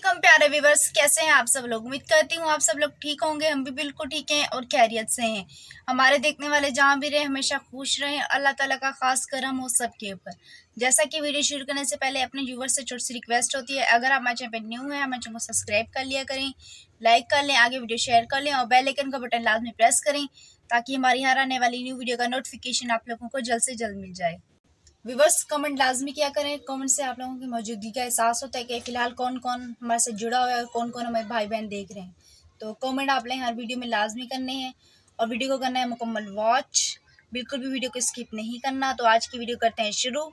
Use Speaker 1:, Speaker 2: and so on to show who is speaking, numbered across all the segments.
Speaker 1: वालेकुम प्यारे व्यूवर्स, कैसे हैं आप सब लोग। उम्मीद करती हूँ आप सब लोग ठीक होंगे। हम भी बिल्कुल ठीक हैं और खैरियत से हैं। हमारे देखने वाले जहाँ भी रहे हमेशा खुश रहें, अल्लाह ताला का खास करम हो सबके ऊपर। जैसा कि वीडियो शुरू करने से पहले अपने व्यूवर्स से छोटी सी रिक्वेस्ट होती है, अगर आप हमारे चैनल पर न्यू हैं हमारे चैनल को सब्सक्राइब कर लिया करें, लाइक कर लें, आगे वीडियो शेयर कर लें और बेल आइकन का बटन लाजमी प्रेस करें ताकि हमारी हर आने वाली न्यू वीडियो का नोटिफिकेशन आप लोगों को जल्द से जल्द मिल जाए। व्यूवर्स कमेंट लाजमी किया करें। कमेंट से आप लोगों की मौजूदगी का एहसास होता है कि फ़िलहाल कौन कौन हमारे साथ जुड़ा हुआ है और कौन कौन हमारे भाई बहन देख रहे हैं। तो कमेंट आपने हर वीडियो में लाजमी करने हैं और वीडियो को करना है मुकम्मल वॉच। बिल्कुल भी वीडियो को स्किप नहीं करना। तो आज की वीडियो करते हैं शुरू।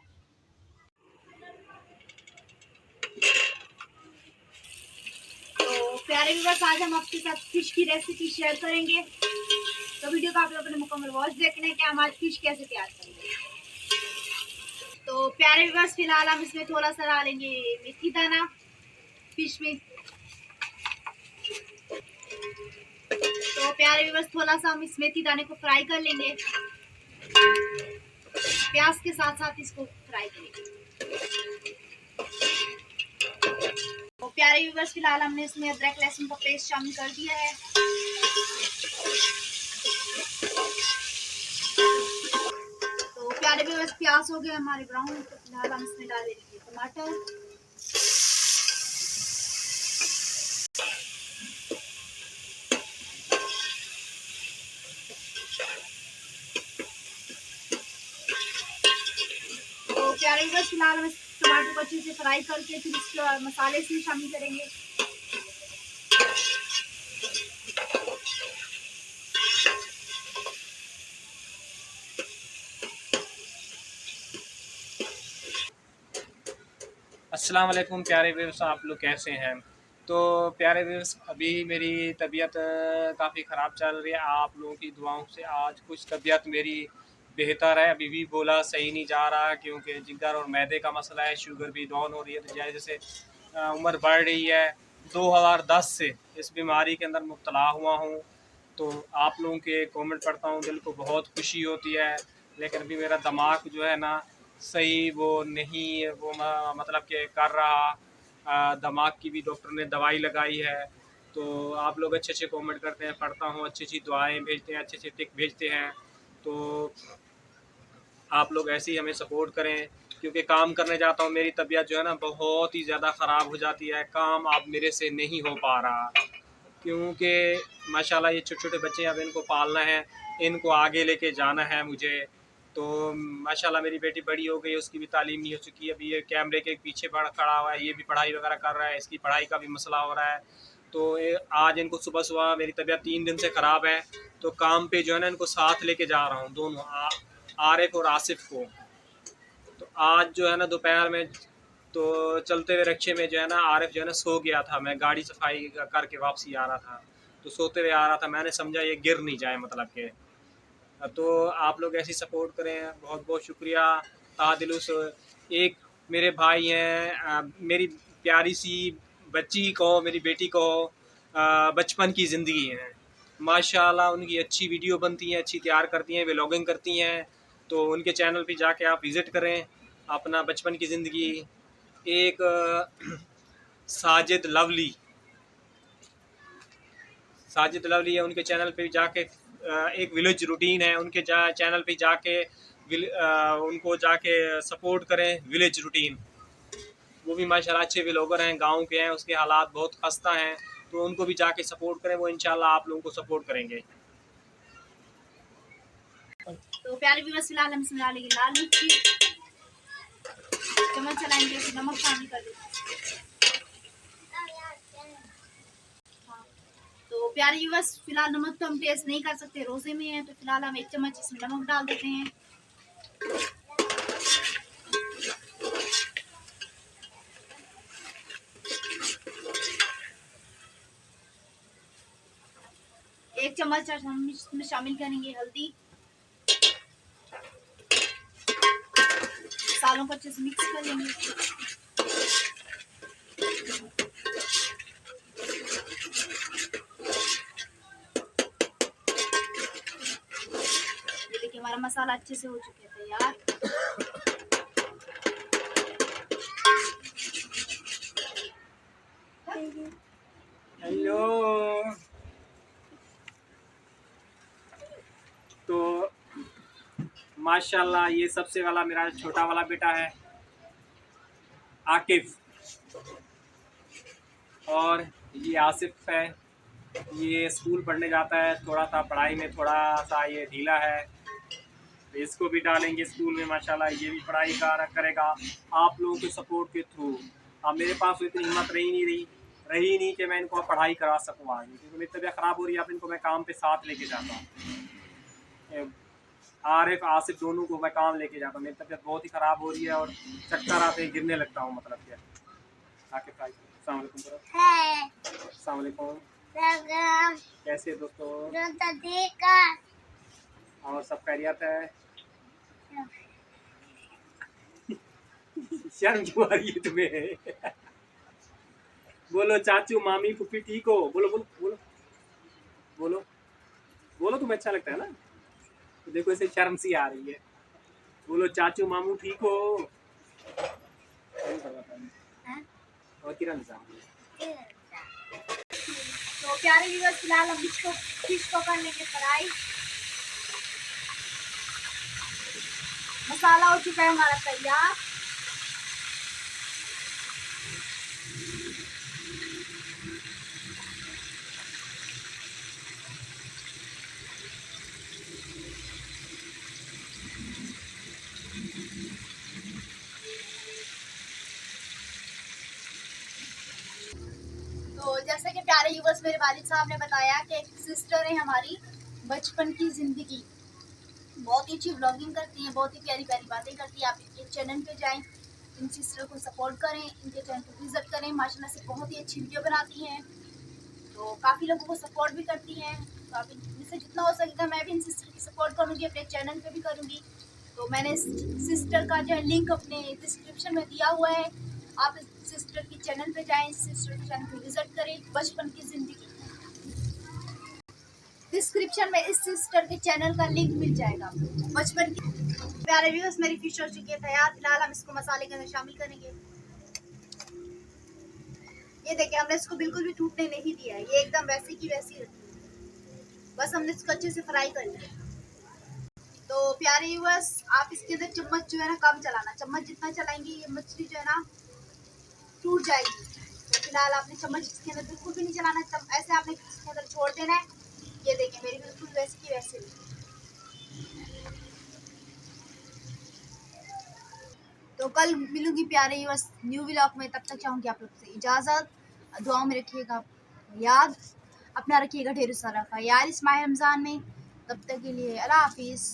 Speaker 1: तो प्यारे व्यूवर्स, आज हम आपके साथ फिश की रेसिपी शेयर करेंगे। तो वीडियो को आप लोगों ने मुकम्मल वॉच देखना है कि हम आज फिश कैसे तैयार करेंगे। तो प्यारे व्यूवर्स, फिलहाल हम इसमें थोड़ा सा डालेंगे मेथी दाना फिश में। तो प्यारे व्यूवर्स, थोड़ा सा हम इस मेथी दाने को फ्राई कर लेंगे, प्याज के साथ साथ इसको फ्राई करेंगे। तो प्यारे व्यूवर्स, फिलहाल हमने इसमें अदरक लहसुन का पेस्ट शामिल कर दिया है। तो प्यारे व्यूवर्स, प्याज हो गए हमारे ब्राउन। तो फिलहाल हम इसमें डाल देंगे टमाटर। तो प्यारे व्यूवर्स, फिलहाल हम इस टमाटर को अच्छे से फ्राई करके फिर इसके मसाले इसमें शामिल करेंगे।
Speaker 2: अस्सलाम वालेकुम प्यारे व्यूअर्स, आप लोग कैसे हैं। तो प्यारे व्यूअर्स, अभी मेरी तबीयत काफ़ी ख़राब चल रही है। आप लोगों की दुआओं से आज कुछ तबीयत मेरी बेहतर है। अभी भी बोला सही नहीं जा रहा क्योंकि जिगर और मैदे का मसला है, शुगर भी डाउन हो रही है। तो जैसे उम्र बढ़ रही है, 2010 से इस बीमारी के अंदर मुब्तला हुआ हूँ। तो आप लोगों के कमेंट पढ़ता हूँ, दिल को बहुत खुशी होती है। लेकिन अभी मेरा दिमाग जो है ना सही वो नहीं वो मतलब कि कर रहा। दिमाग की भी डॉक्टर ने दवाई लगाई है। तो आप लोग अच्छे अच्छे कमेंट करते हैं, पढ़ता हूँ, अच्छी अच्छी दुआएं भेजते हैं, अच्छे अच्छे टिक भेजते हैं। तो आप लोग ऐसे ही हमें सपोर्ट करें क्योंकि काम करने जाता हूँ, मेरी तबीयत जो है ना बहुत ही ज़्यादा ख़राब हो जाती है। काम अब मेरे से नहीं हो पा रहा क्योंकि माशाल्लाह ये छोटे छोटे बच्चे, अब इनको पालना है, इनको आगे लेके जाना है मुझे। तो माशाल्लाह मेरी बेटी बड़ी हो गई, उसकी भी तालीम नहीं हो चुकी है। अभी ये कैमरे के पीछे खड़ा हुआ है, ये भी पढ़ाई वगैरह कर रहा है, इसकी पढ़ाई का भी मसला हो रहा है। तो आज इनको सुबह सुबह, मेरी तबीयत 3 दिन से ख़राब है, तो काम पे जो है ना इनको साथ लेके जा रहा हूँ, दोनों आरिफ और आसिफ को। तो आज जो है ना दोपहर में तो चलते हुए रिक्शे में जो है ना आरिफ जो है ना सो गया था। मैं गाड़ी सफाई करके वापसी आ रहा था, तो सोते हुए आ रहा था, मैंने समझा ये गिर नहीं जाए मतलब के। तो आप लोग ऐसी सपोर्ट करें, बहुत बहुत शुक्रिया तादिलु से। एक मेरे भाई हैं, मेरी प्यारी सी बच्ची को, मेरी बेटी को बचपन की ज़िंदगी है माशाल्लाह। उनकी अच्छी वीडियो बनती हैं, अच्छी तैयार करती हैं, व्लॉगिंग करती हैं। तो उनके चैनल पे जाके आप विज़िट करें, अपना बचपन की ज़िंदगी। एक साजिद लवली, साजिद लवली है, उनके चैनल पे जाके एक विलेज रूटीन है, उनके चैनल पे जाके उनको जाके सपोर्ट करें। विलेज रूटीन, वो भी माशाल्लाह अच्छे व्लॉगर हैं, गांव के हैं, उसके हालात बहुत खस्ता हैं। तो उनको भी जाके सपोर्ट करें, वो इंशाल्लाह आप लोगों को सपोर्ट करेंगे।
Speaker 1: तो प्यारे व्यूअर्स, फिलहाल हम इसमें डालेंगे लाल मिर्ची, चम्मच चलाएंगे, नमक शामिल कर देंगे। तो प्यारे व्यूअर्स, फिलहाल नमक तो हम टेस्ट नहीं कर सकते, रोजे में है। तो फिलहाल हम 1 चम्मच इसमें नमक डाल देते हैं। एक चम्मच हम इसमें शामिल करेंगे हल्दी। सालों को अच्छे से मिक्स कर लेंगे। ये देखिए हमारा मसाला अच्छे से हो चुके हैं तैयार।
Speaker 2: हेलो। तो माशाल्लाह ये सबसे वाला मेरा छोटा वाला बेटा है आकिफ, और ये आसिफ है। ये स्कूल पढ़ने जाता है, थोड़ा सा पढ़ाई में थोड़ा सा ये ढीला है, तो इसको भी डालेंगे स्कूल में। माशाल्लाह ये भी पढ़ाई करेगा आप लोगों के सपोर्ट के थ्रू। अब मेरे पास तो इतनी हिम्मत रही नहीं कि मैं इनको पढ़ाई करा सकूँ आज, क्योंकि मेरी तबीयत ख़राब हो रही है। अब इनको मैं काम पे साथ लेके जाता हूँ, आरिफ आसिफ दोनों को मैं काम लेके जाता हूँ। मेरी तबीयत बहुत ही ख़राब हो रही है और चक्कर आते ही गिरने लगता हूँ। मतलब क्या आकिफ भाई, अस्सलाम वालेकुम ब्रो। अस्सलाम वालेकुम। कैसे हैं दोस्तों? और सब खैरियत है? शर्म क्यों आ रही है तुम्हें? बोलो चाचू मामी फूफी ठीक हो? बोलो बोलो बोलो बोलो बोलो, तुम्हें अच्छा लगता है ना? तो देखो इसे शर्म सी आ रही है। बोलो चाचू मामू ठीक हो? और किरण साहब।
Speaker 1: तो प्यारे व्यूअर्स, फिलहाल हम फिश को कर लेंगे फ्राई। मसाला हो चुका है हमारा तैयार। तो जैसे कि प्यारे व्यूअर्स, मेरे वालिद साहब ने बताया कि एक सिस्टर है हमारी, बचपन की जिंदगी, बहुत ही अच्छी व्लॉगिंग करती हैं, बहुत ही प्यारी प्यारी बातें करती हैं। आप इनके चैनल पे जाएं, इन सिस्टर को सपोर्ट करें, इनके चैनल को विजिट करें। माशाल्लाह से बहुत ही अच्छी वीडियो बनाती हैं, तो काफ़ी लोगों को सपोर्ट भी करती हैं। तो आप इनसे जितना हो सकेगा मैं भी इन सिस्टर की सपोर्ट करूँगी, अपने चैनल पे भी करूँगी। तो मैंने इस सिस्टर का जो है लिंक अपने डिस्क्रिप्शन में दिया हुआ है। आप इस सिस्टर की चैनल पे जाएं, सिस्टर के चैनल को विजिट करें। बचपन की ज़िंदगी, डिस्क्रिप्शन में इस सिस्टर के चैनल का लिंक मिल जाएगा आपको। बचपन की प्यारे व्यूअर्स, मेरी फिश हो चुकी है तैयार। फिलहाल हम इसको मसाले के अंदर शामिल करेंगे। ये देखिए, हमने इसको बिल्कुल भी टूटने नहीं दिया है, ये एकदम वैसी की वैसी रखी है। बस हमने इसको अच्छे से फ्राई कर लिया। तो प्यारे व्यूअर्स, आप इसके अंदर चम्मच जो है ना कम चलाना, चम्मच जितना चलाएंगे ये मछली जो है ना टूट जाएगी। तो फिलहाल आपने चम्मच इसके अंदर बिल्कुल भी नहीं चलाना, ऐसे आपने इसके अंदर छोड़ देना है। ये देखिए मेरी बिल्कुल वैसी की वैसे। तो कल मिलूंगी प्यारे व्यूअर्स न्यू व्लॉग में, तब तक चाहूँगी आप लोग से इजाज़त। दुआओं में रखिएगा याद, अपना रखिएगा ढेर सारा ख्याल इस माह रमज़ान में। तब तक के लिए अल्लाह हाफिज़।